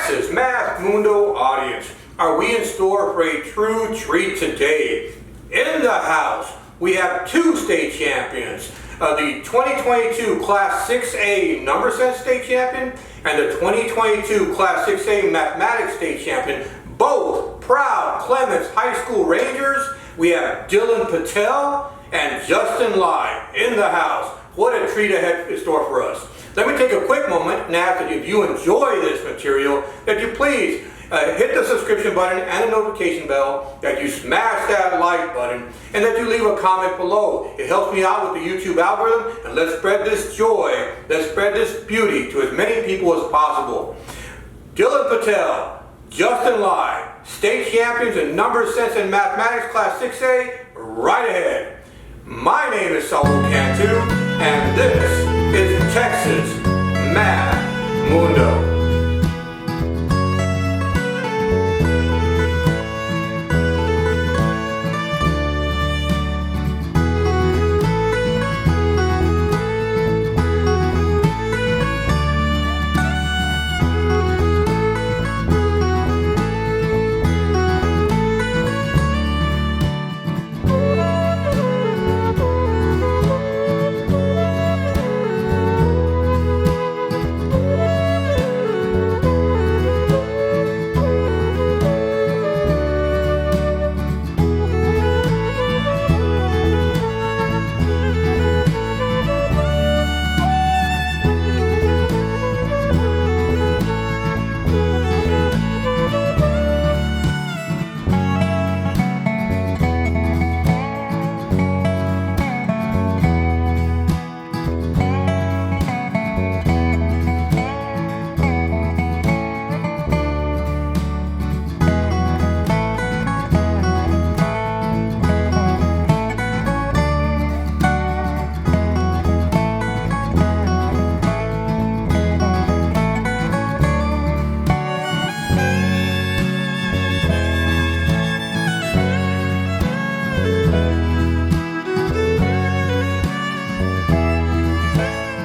Texas Math Mundo audience, are we in store for a true treat today? In the house, we have two state champions, the 2022 Class 6A number sense state champion and the 2022 Class 6A mathematics state champion, both proud Clements High School Rangers. We have Dhilan Patel and Justin Lai in the house. What a treat ahead in store for us. Let me take a quick moment and ask that if you enjoy this material, that you please hit the subscription button and the notification bell, that you smash that like button, and that you leave a comment below. It helps me out with the YouTube algorithm, and let's spread this joy, let's spread this beauty to as many people as possible. Dhilan Patel, Justin Lai, state champions in number sense and mathematics class 6A, right ahead. My name is Saul Cantu, and this is Texas Math Mundo.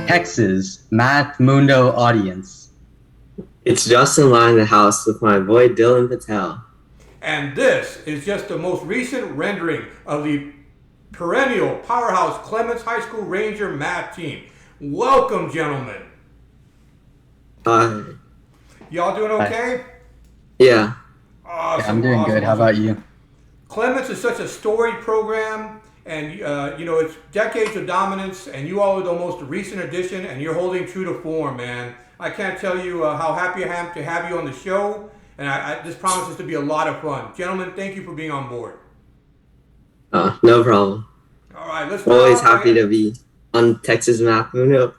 Texas Math Mundo audience. It's Justin Lai in the house with my boy Dhilan Patel. And this is just the most recent rendering of the perennial powerhouse Clements High School Ranger math team. Welcome, gentlemen. Hi. Y'all doing okay? Yeah. Awesome, I'm doing good. How about you? Clements is such a storied program, and it's decades of dominance, and you all are the most recent addition, and you're holding true to form, man. I can't tell you how happy I am to have you on the show, and this promises to be a lot of fun. Gentlemen, thank you for being on board. No problem. All right, let's start. Always happy to be on Texas Math Mundo.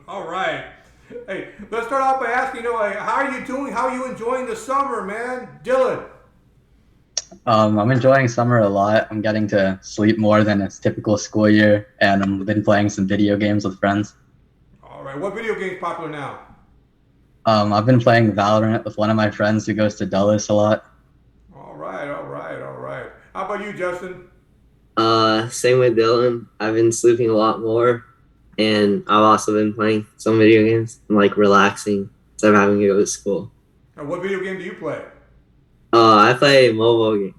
All right. Hey, let's start off by asking, how are you doing? How are you enjoying the summer, man? Dhilan. I'm enjoying summer a lot. I'm getting to sleep more than a typical school year, and I've been playing some video games with friends. All right. What video game's popular now? I've been playing Valorant with one of my friends who goes to Dulles a lot. All right. How about you, Justin? Same with Dhilan. I've been sleeping a lot more, and I've also been playing some video games and relaxing instead of having to go to school. What video game do you play? I play mobile games.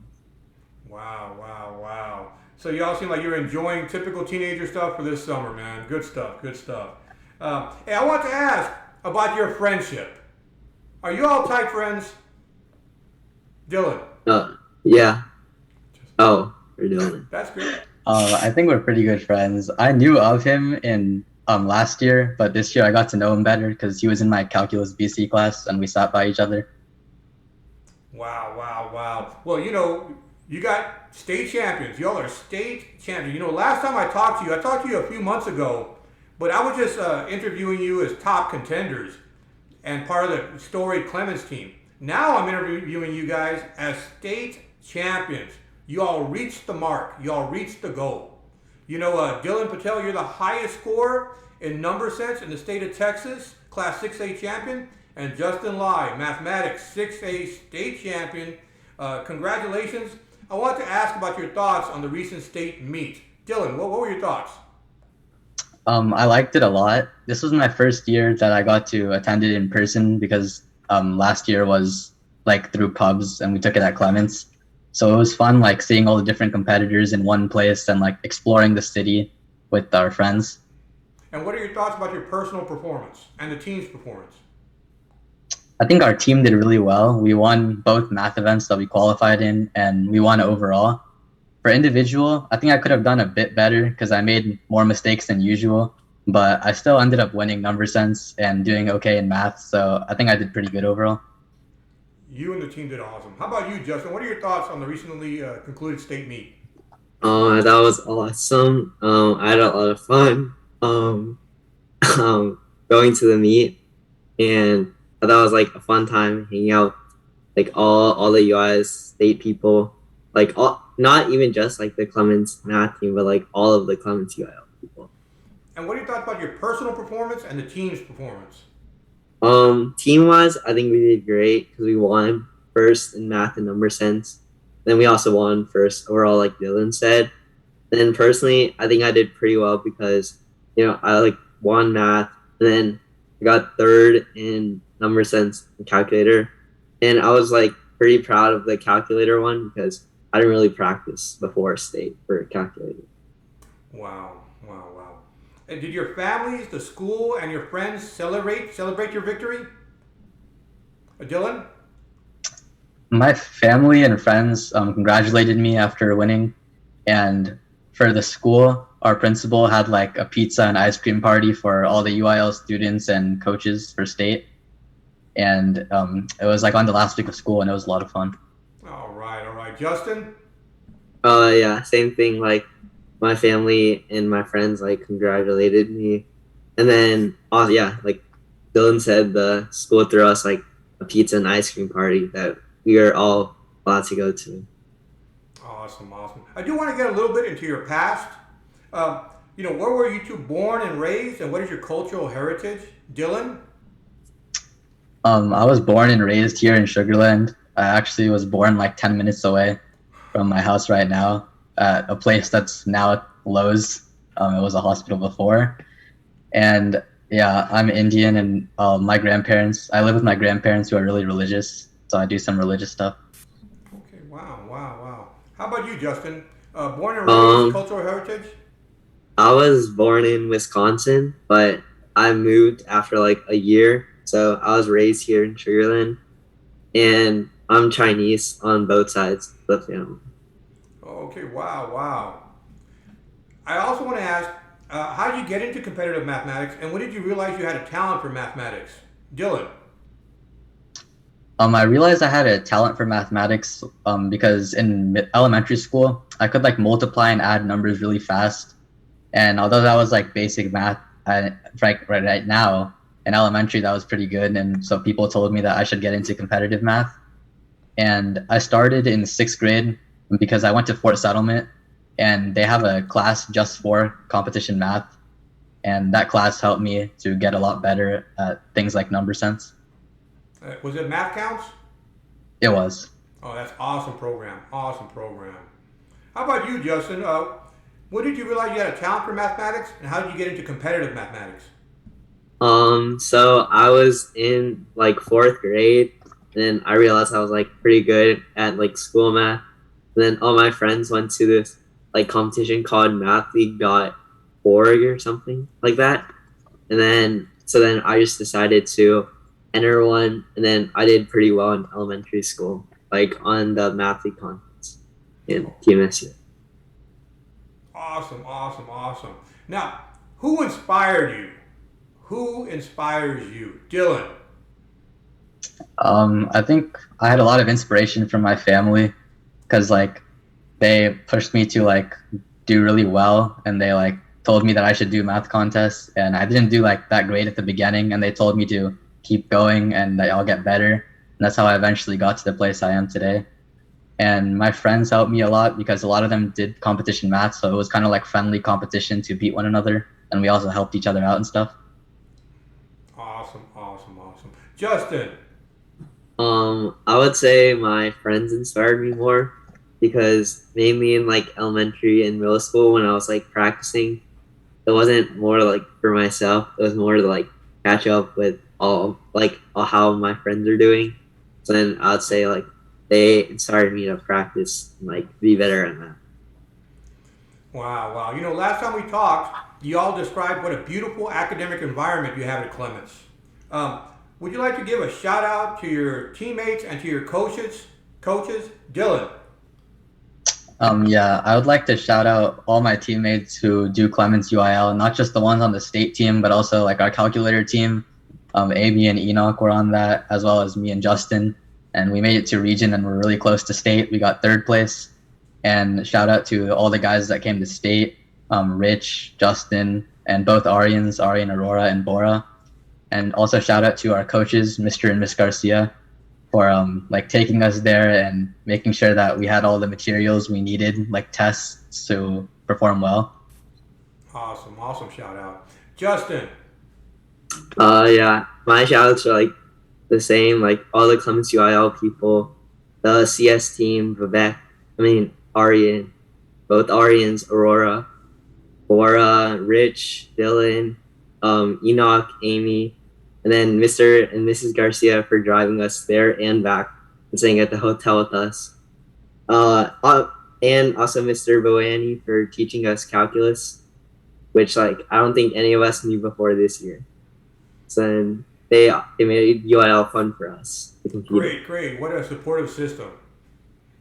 Wow. So y'all seem like you're enjoying typical teenager stuff for this summer, man. Good stuff. Hey, I want to ask about your friendship. Are you all tight friends? Dhilan? Yeah. Oh, we're doing it. That's good. I think we're pretty good friends. I knew of him in last year, but this year I got to know him better because he was in my calculus BC class and we sat by each other. Wow. Well, you got state champions. Y'all are state champions. Last time I talked to you a few months ago, but I was just interviewing you as top contenders and part of the storied Clements team. Now I'm interviewing you guys as state champions. You all reached the mark. You all reached the goal. Dhilan Patel, you're the highest scorer in number sense in the state of Texas, Class 6A champion. And Justin Lai, mathematics 6A state champion. Congratulations. I want to ask about your thoughts on the recent state meet. Dhilan, what were your thoughts? I liked it a lot. This was my first year that I got to attend it in person because last year was like through pubs, and we took it at Clements. So it was fun, like seeing all the different competitors in one place and like exploring the city with our friends. And what are your thoughts about your personal performance and the team's performance? I think our team did really well. We won both math events that we qualified in, and we won overall. For individual, I think I could have done a bit better because I made more mistakes than usual, but I still ended up winning number sense and doing okay in math. So I think I did pretty good overall. You and the team did awesome. How about you, Justin? What are your thoughts on the recently concluded state meet? That was awesome. I had a lot of fun. Going to the meet, and that was like a fun time hanging out, like all the UIL state people, like all, not even just like the Clements math team, but like all of the Clements UIL people. And what are your thoughts about your personal performance and the team's performance? Team wise, I think we did great because we won first in math and number sense. Then we also won first overall, like Dylan said. Then personally, I think I did pretty well because I like won math, and then I got third in number sense and calculator, and I was like pretty proud of the calculator one because I didn't really practice before state for calculator. Wow, wow, wow. And did your families, the school, and your friends celebrate your victory? Dylan? My family and friends congratulated me after winning, and for the school, our principal had like a pizza and ice cream party for all the UIL students and coaches for state, and it was like on the last week of school, and it was a lot of fun. All right, all right. Justin? Yeah, same thing. Like my family and my friends like congratulated me, and then yeah, like Dylan said, the school threw us like a pizza and ice cream party that we are all allowed to go to. Awesome, awesome. I do want to get a little bit into your past. Where were you two born and raised, and what is your cultural heritage? Dylan? I was born and raised here in Sugarland. I actually was born like 10 minutes away from my house right now at a place that's now Lowe's. It was a hospital before. And yeah, I'm Indian, and I live with my grandparents who are really religious. So I do some religious stuff. Okay, wow, wow, wow. How about you, Justin? Born and raised, cultural heritage? I was born in Wisconsin, but I moved after like a year. So I was raised here in Sugarland, and I'm Chinese on both sides of the family. Okay, wow, wow. I also want to ask, how did you get into competitive mathematics, and when did you realize you had a talent for mathematics? Dylan? I realized I had a talent for mathematics because in elementary school, I could like multiply and add numbers really fast. And although that was like basic math, right now in elementary, that was pretty good. And so people told me that I should get into competitive math. And I started in 6th grade because I went to Fort Settlement, and they have a class just for competition math. And that class helped me to get a lot better at things like number sense. Was it Math Counts? It was. Oh, that's awesome program. Awesome program. How about you, Justin? When did you realize you had a talent for mathematics, and how did you get into competitive mathematics? So I was in like 4th grade, and then I realized I was like pretty good at like school math. And then all my friends went to this like competition called mathleague.org or something like that. And then I just decided to enter one, and then I did pretty well in elementary school, like on the math league conference in TMSU. Awesome, awesome, awesome. Now, who inspired you? Who inspires you? Dylan? I think I had a lot of inspiration from my family because like they pushed me to like do really well, and they like told me that I should do math contests, and I didn't do like that great at the beginning, and they told me to keep going and that I'll get better. And that's how I eventually got to the place I am today. And my friends helped me a lot because a lot of them did competition math, so it was kind of like friendly competition to beat one another, and we also helped each other out and stuff. Awesome, awesome, awesome. Justin? I would say my friends inspired me more because mainly in like elementary and middle school when I was like practicing, it wasn't more like for myself. It was more to like catch up with how my friends are doing. So then I'd say like they inspired me to practice and like be better at that. Wow, wow. You know, last time we talked, you all described what a beautiful academic environment you have at Clements. Um, would you like to give a shout out to your teammates and to your coaches? Coaches, Dylan. Yeah, I would like to shout out all my teammates who do Clements UIL, not just the ones on the state team, but also like our calculator team. Amy and Enoch were on that, as well as me and Justin. And we made it to region and we're really close to state. We got third place. And shout out to all the guys that came to state, Rich, Justin, and both Arians, Arian Aurora and Bora. And also shout out to our coaches, Mr. and Miss Garcia, for like taking us there and making sure that we had all the materials we needed, like tests, to perform well. Awesome, awesome shout out. Justin. Yeah, my shoutouts are like the same, like all the Clements UIL people, the CS team, Arian, both Arians, Aurora, Bora, Rich, Dylan, Enoch, Amy, and then Mr. and Mrs. Garcia for driving us there and back and staying at the hotel with us. And also Mr. Boani for teaching us calculus, which like I don't think any of us knew before this year. So then they made UIL fun for us to compete. Great, great. What a supportive system.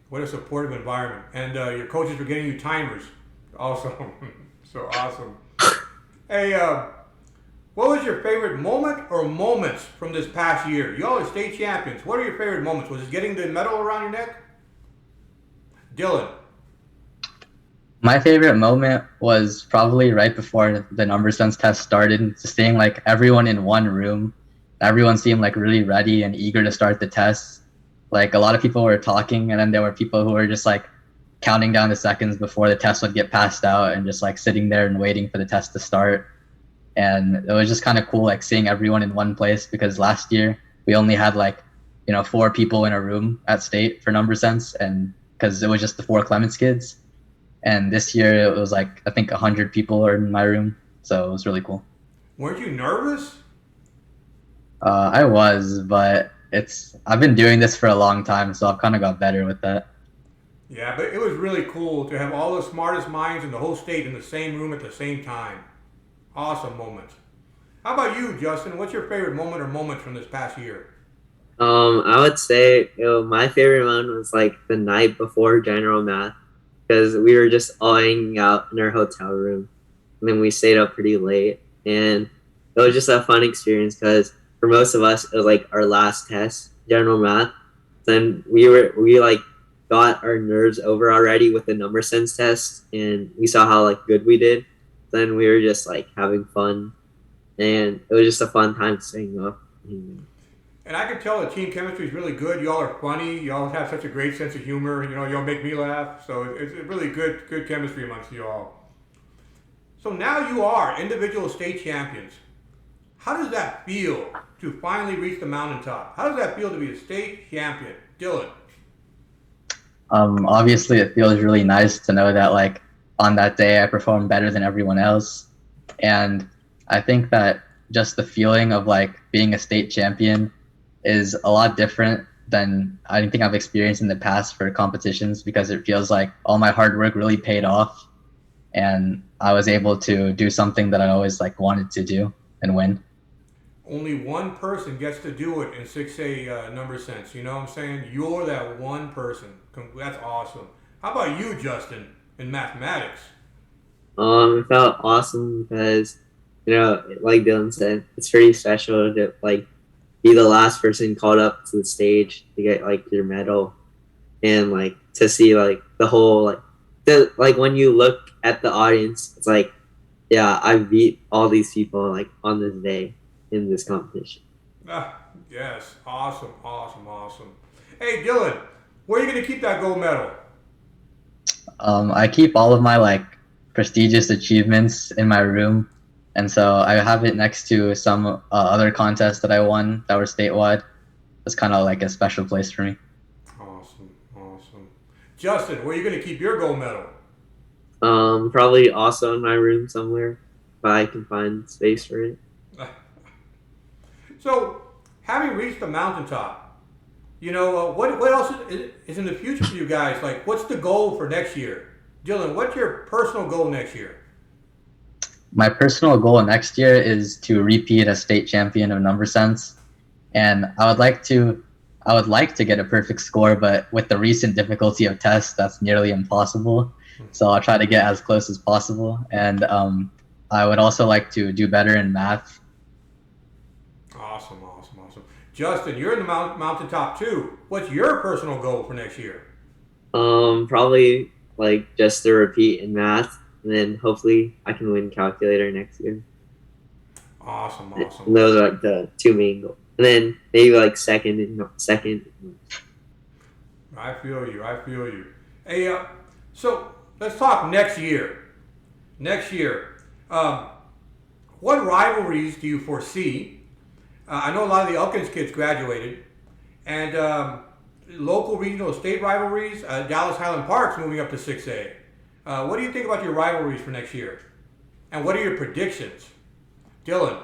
What a supportive environment. And your coaches were getting you timers. Also, so awesome. Hey, what was your favorite moment or moments from this past year? Y'all are state champions. What are your favorite moments? Was it getting the medal around your neck? Dylan. My favorite moment was probably right before the number sense test started, seeing like everyone in one room. Everyone seemed like really ready and eager to start the test. Like a lot of people were talking, and then there were people who were just like counting down the seconds before the test would get passed out and just like sitting there and waiting for the test to start. And it was just kind of cool like seeing everyone in one place, because last year we only had like, 4 people in a room at state for number sense, and because it was just the 4 Clements kids. And this year it was like, I think 100 people are in my room. So it was really cool. Weren't you nervous? I was, but I've been doing this for a long time, so I've kind of got better with that. Yeah, but it was really cool to have all the smartest minds in the whole state in the same room at the same time. Awesome moment. How about you, Justin? What's your favorite moment or moments from this past year? I would say my favorite one was like the night before general math, because we were just all hanging out in our hotel room, and then we stayed up pretty late, and it was just a fun experience because for most of us it was like our last test, general math. Then we like got our nerves over already with the number sense test, and we saw how like good we did. Then we were just like having fun, and it was just a fun time staying up. And I can tell the team chemistry is really good. Y'all are funny. Y'all have such a great sense of humor. Y'all make me laugh. So it's a really good chemistry amongst you all. So now you are individual state champions. How does that feel to finally reach the mountaintop? How does that feel to be a state champion? Dylan. Obviously it feels really nice to know that like on that day I performed better than everyone else. And I think that just the feeling of like being a state champion is a lot different than I think I've experienced in the past for competitions, because it feels like all my hard work really paid off and I was able to do something that I always like wanted to do and win. Only one person gets to do it in 6A number sense. You know what I'm saying? You're that one person. That's awesome. How about you, Justin, in mathematics? It felt awesome because, like Dylan said, it's pretty special to like be the last person called up to the stage to get like your medal, and like to see like the whole like when you look at the audience, it's like, yeah, I beat all these people like on this day in this competition. Yes, awesome. Hey, Dylan, where are you going to keep that gold medal? I keep all of my like prestigious achievements in my room, and so I have it next to some other contests that I won that were statewide. It's kind of like a special place for me. Awesome. Justin, where are you going to keep your gold medal? Probably also in my room somewhere, if I can find space for it. So, having reached the mountaintop, what else is in the future for you guys? Like, what's the goal for next year? Dylan, what's your personal goal next year? My personal goal next year is to repeat as state champion of number sense, and I would like to get a perfect score, but with the recent difficulty of tests, that's nearly impossible. So I'll try to get as close as possible, and I would also like to do better in math. Awesome. Justin, you're in the mountaintop too. What's your personal goal for next year? Probably like just to repeat in math, and then hopefully I can win calculator next year. Awesome. And those are like the two main goals. And then maybe like second. I feel you. Hey, so let's talk next year. What rivalries do you foresee? I know a lot of the Elkins kids graduated, and local, regional, state rivalries. Dallas Highland Park's moving up to 6A. What do you think about your rivalries for next year? And what are your predictions? Dylan?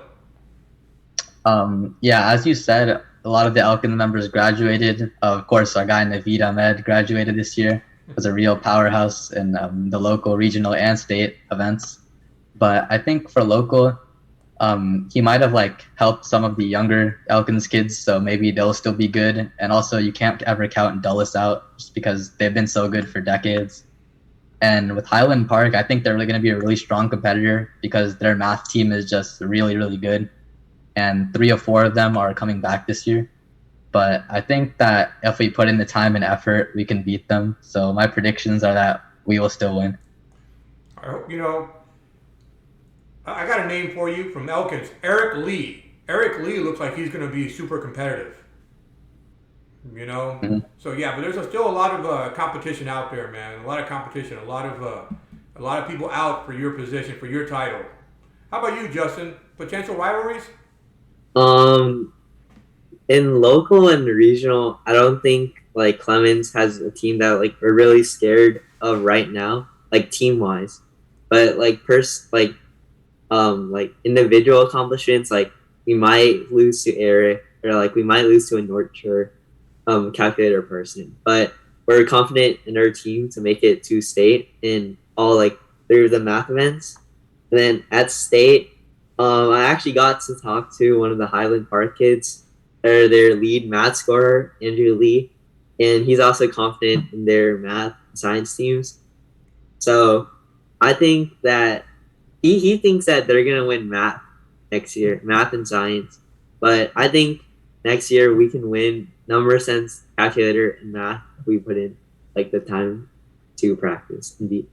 Yeah, as you said, a lot of the Elkins members graduated. Of course, our guy Naveed Ahmed graduated this year. Was a real powerhouse in the local, regional, and state events. But I think for local, he might have like helped some of the younger Elkins kids, so maybe they'll still be good. And also, you can't ever count Dulles out just because they've been so good for decades. And with Highland Park, I think they're really going to be a really strong competitor because their math team is just really, really good. And 3 or 4 of them are coming back this year. But I think that if we put in the time and effort, we can beat them. So my predictions are that we will still win. I hope, I got a name for you from Elkins, Eric Lee. Eric Lee looks like he's going to be super competitive. Mm-hmm. So yeah, but there's still a lot of competition out there, man. A lot of competition, a lot of people out for your position, for your title. How about you, Justin? Potential rivalries? In local and regional, I don't think like Clements has a team that like we're really scared of right now, like team wise. But like like individual accomplishments, like we might lose to Eric or like we might lose to a North Shore calculator person. But we're confident in our team to make it to state in all like 3 of the math events. And then at state, I actually got to talk to one of the Highland Park kids, or their lead math scorer, Andrew Lee, and he's also confident in their math and science teams. So I think that he thinks that they're going to win math next year, math and science. But I think next year we can win number sense, calculator, and math if we put in like the time to practice and beat.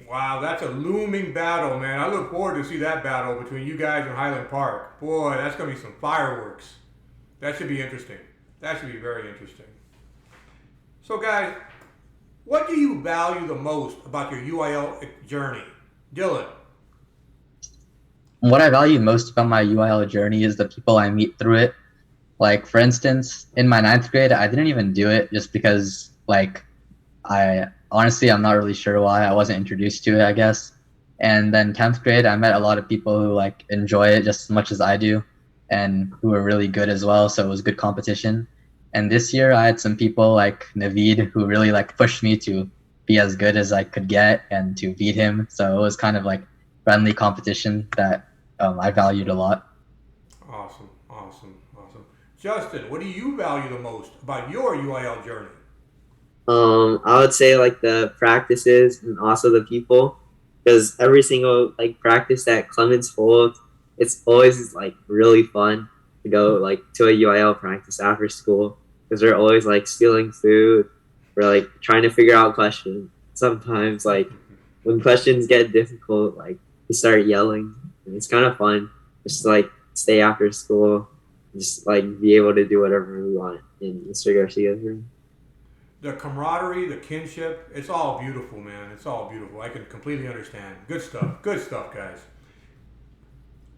Wow, that's a looming battle, man. I look forward to see that battle between you guys and Highland Park. Boy, that's going to be some fireworks. That should be interesting. That should be very interesting. So, guys, what do you value the most about your UIL journey? Dylan? What I value most about my UIL journey is the people I meet through it. Like, for instance, in my 9th grade, I didn't even do it just because, like, I'm not really sure why. I wasn't introduced to it, I guess. And then 10th grade, I met a lot of people who like enjoy it just as much as I do and who are really good as well. So it was good competition. And this year I had some people like Naveed who really like pushed me to be as good as I could get and to beat him. So it was kind of like friendly competition that I valued a lot. Awesome. Justin, what do you value the most about your UIL journey? I would say like the practices and also the people, because every single like practice that Clements holds, it's always like really fun to go like to a UIL practice after school, because they're always like stealing food. We're like trying to figure out questions. Sometimes like when questions get difficult, like we start yelling, and it's kind of fun just to, like stay after school, just like be able to do whatever we want in Mr. Garcia's room. The camaraderie, the kinship, it's all beautiful, man. It's all beautiful. I can completely understand. Good stuff, guys.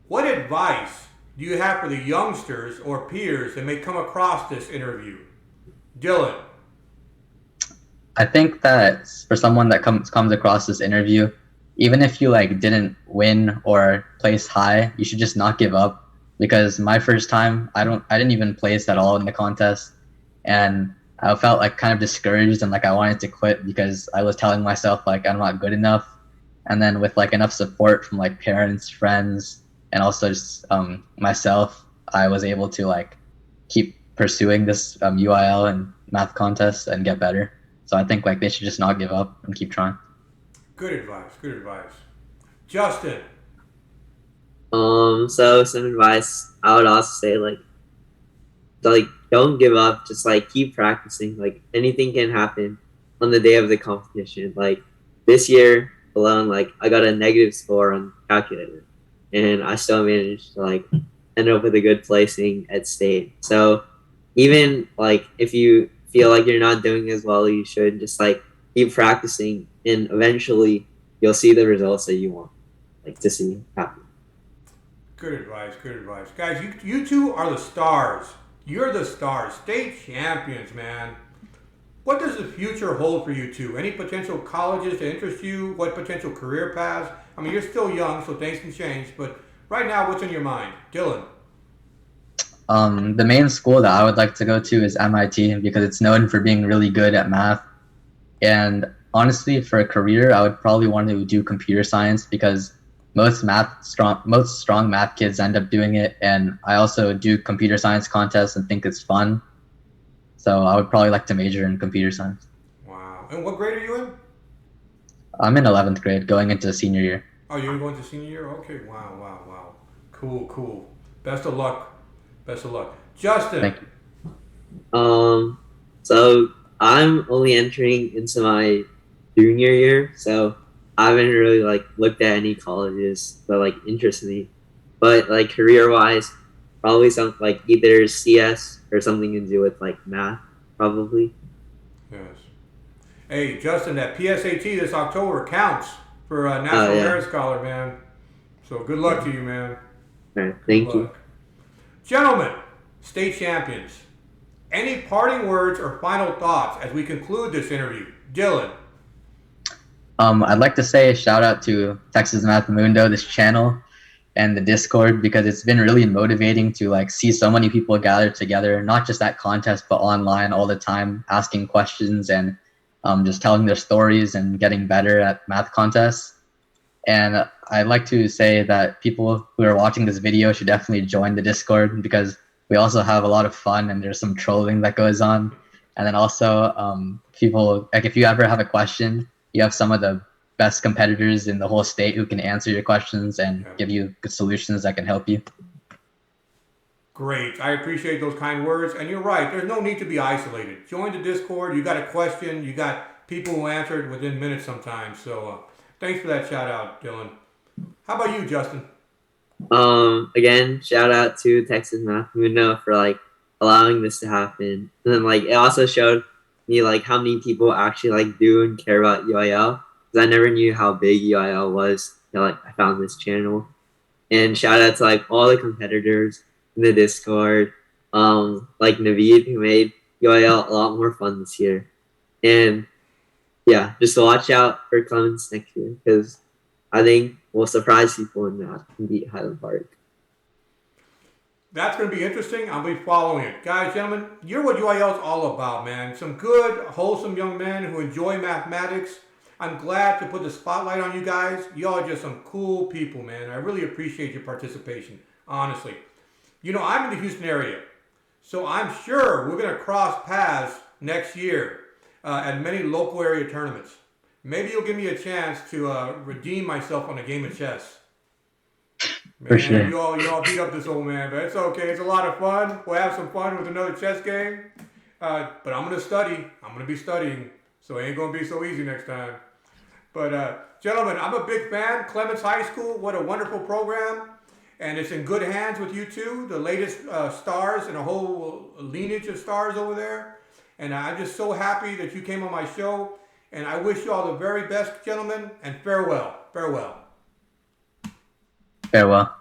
What advice do you have for the youngsters or peers that may come across this interview? Dylan? I think that for someone that comes across this interview, even if you like didn't win or place high, you should just not give up. because my first time I didn't even place at all in the contest, and I felt like kind of discouraged and like I wanted to quit because I was telling myself like I'm not good enough. And then with like enough support from like parents, friends, and also just myself, I was able to like keep pursuing this UIL and math contest and get better. So I think like they should just not give up and keep trying. Good advice. Good advice. Justin. So some advice I would also say like don't give up, just like keep practicing. Like anything can happen on the day of the competition. Like this year alone, like I got a negative score on calculator and I still managed to like end up with a good placing at state. So even like if you feel like you're not doing as well as you should, just like keep practicing and eventually you'll see the results that you want like to see happen. Good advice. Good advice. Guys, you two are the stars. You're the stars. State champions, man. What does the future hold for you two? Any potential colleges to interest you? What potential career paths? I mean, you're still young, so things can change. But right now, what's in your mind? Dylan. The main school that I would like to go to is MIT because it's known for being really good at math. And honestly, for a career, I would probably want to do computer science because most strong math kids end up doing it. And I also do computer science contests and think it's fun. So I would probably like to major in computer science. Wow. And what grade are you in? I'm in 11th grade, going into senior year. Oh, you're going to senior year? Okay. Wow, wow, wow. Cool, cool. Best of luck. Best of luck. Justin. Thank you. So I'm only entering into my junior year, so I haven't really like looked at any colleges that like interest me. But like career wise, probably something like either CS or something to do with like math, probably. Yes. Hey, Justin, that PSAT this October counts for a National Yeah. Merit Scholar, man. So good luck to you, man. All right, Good thank you. luck. Gentlemen, state champions, any parting words or final thoughts as we conclude this interview? Dylan. I'd like to say a shout out to Texas Math Mundo, this channel, and the Discord because it's been really motivating to like see so many people gather together, not just at contests but online all the time, asking questions and just telling their stories and getting better at math contests. And I'd like to say that people who are watching this video should definitely join the Discord because we also have a lot of fun and there's some trolling that goes on. And then also people, like if you ever have a question, you have some of the best competitors in the whole state who can answer your questions and give you good solutions that can help you. Great. I appreciate those kind words. And you're right. There's no need to be isolated. Join the Discord. You got a question. You got people who answer it within minutes sometimes. So thanks for that shout out, Dylan. How about you, Justin? Again, shout out to Texas Math Mundo for like allowing this to happen. And then like it also showed me like how many people actually like do and care about UIL. Because I never knew how big UIL was until like I found this channel. And shout out to like all the competitors in the Discord. Like Naveed who made UIL a lot more fun this year. And yeah, just watch out for Clements next year because I think we'll surprise people in that and beat Highland Park. That's going to be interesting. I'll be following it. Guys, gentlemen, you're what UIL is all about, man. Some good, wholesome young men who enjoy mathematics. I'm glad to put the spotlight on you guys. Y'all are just some cool people, man. I really appreciate your participation, honestly. You know, I'm in the Houston area, so I'm sure we're going to cross paths next year at many local area tournaments. Maybe you'll give me a chance to redeem myself on a game of chess. Man, For sure. you all beat up this old man, but it's okay. It's a lot of fun. We'll have some fun with another chess game. But I'm going to study. I'm going to be studying, so it ain't going to be so easy next time. But gentlemen, I'm a big fan. Clements High School, what a wonderful program. And it's in good hands with you two, the latest stars and a whole lineage of stars over there. And I'm just so happy that you came on my show. And I wish you all the very best, gentlemen, and farewell. Farewell. Farewell.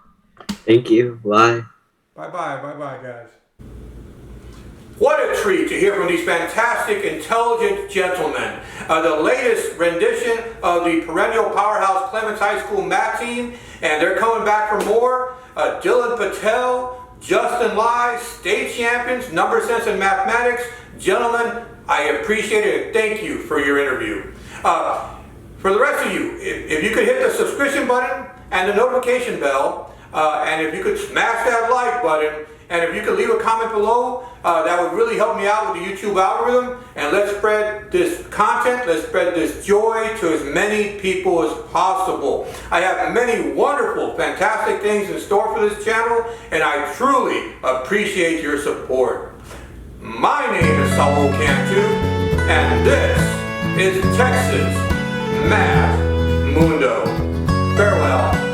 Thank you. Bye. Bye-bye. Bye-bye, guys. What a treat to hear from these fantastic, intelligent gentlemen. The latest rendition of the perennial powerhouse Clements High School math team, and they're coming back for more. Dhilan Patel, Justin Lai, state champions, number sense and mathematics. Gentlemen, I appreciate it and thank you for your interview. For the rest of you, if you could hit the subscription button and the notification bell, and if you could smash that like button, and if you could leave a comment below, that would really help me out with the YouTube algorithm. And let's spread this content, let's spread this joy to as many people as possible. I have many wonderful, fantastic things in store for this channel, and I truly appreciate your support. My name is Saul Cantu, and this is Texas Math Mundo. Farewell.